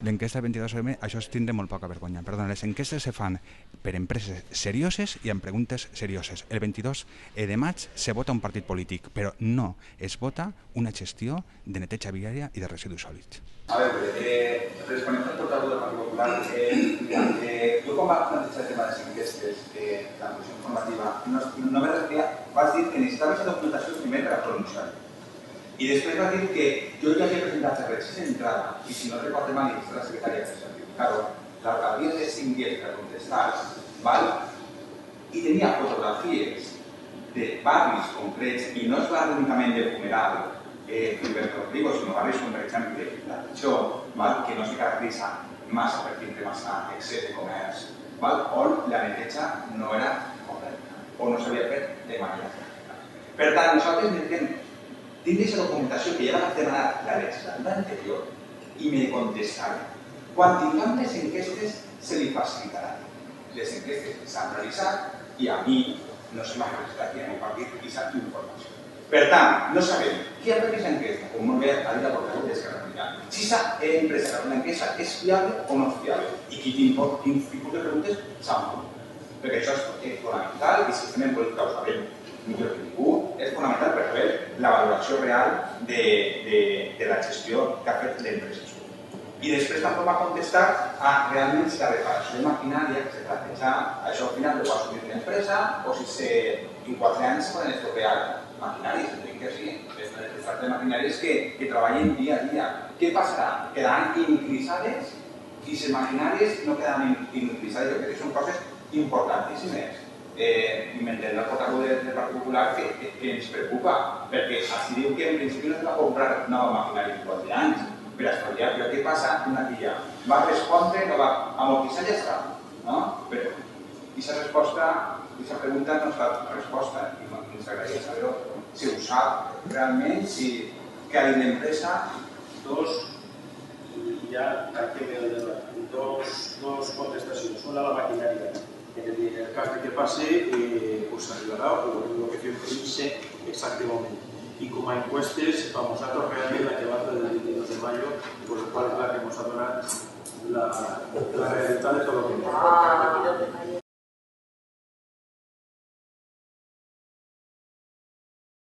l'enquesta del 22M, això és tindre molt poca vergonya. Perdona, les enquestes se fan per empreses serioses i amb preguntes serioses. El 22 de maig se vota un partit polític, però no es vota una gestió de neteja viària i de residus sòlids. A veure, responent al portaveu del Partit Popular, jo quan vaig plantejar el tema de les enquestes, la comissió informativa, no me referia, vas dir que necessitaves la documentació primer per a pronunciar-ho. I després va dir que jo ja havia presentat el registre d'entrada i si no recordo mal, i la secretària de certificar-ho, l'alcaldia de 5 dies per contestar, i tenia fotografies de barris concrets, i no és barri únicament de Fumeral, Gilberto Rodrigo, sinó barris com per exemple la Pitjó, que no se caracteritza massa per tindre massa excés de comerç, on la neteja no era correcta o no s'havia fet de manera correcta. Per tant, nosaltres necessitem tindre aquesta documentació que ja la vaig demanar la legislatura anterior i me contestaran. Quan tinguem les enquestes se li facilitaran. Les enquestes s'han realitzat i a mi no se m'ha registrat i a mi partit aquesta informació. Per tant, no sabem qui ha fet aquesta enquesta, com molt bé ha dit la portaveu d'Esquerra Republicana. Si aquesta empresa que ha fet l'enquesta és fiable o no és fiable i quin tipus de preguntes s'han fet. Perquè això és fonamental i si estem en política ho sabem millor que ningú, és fonamental per saber la valoració real de la gestió que ha fet l'empresa. I després tampoc va contestar a realment si la reparació de maquinària que se planteja, això al final ho va assumir l'empresa o si en 4 anys poden estropear maquinàries, entenc que sí, es tracta de maquinàries que treballen dia a dia. Què passarà? Quedaran inutilitzades i les maquinàries no quedaran inutilitzades. Jo crec que són coses importantíssimes. I m'entén el portaveu del Partit Popular que ens preocupa, perquè així diu que en principi no se va comprar nova maquinària en 4 anys per estalviar, però què passa una dia? Va respondre, no va amortitzar i ja està. Però aquesta resposta, aquesta pregunta no ha estat resposta i ens agradaria saber si ho sap realment, què ha dit l'empresa. Dos contestacions. Una, la maquinària. En el cas de que pase, pues arribarà o lo que fem previst exactament. Y como a encuestes, vamos a realmente la que va del 22 de mayo, por lo cual es la que nos ha donado la realidad de todo lo que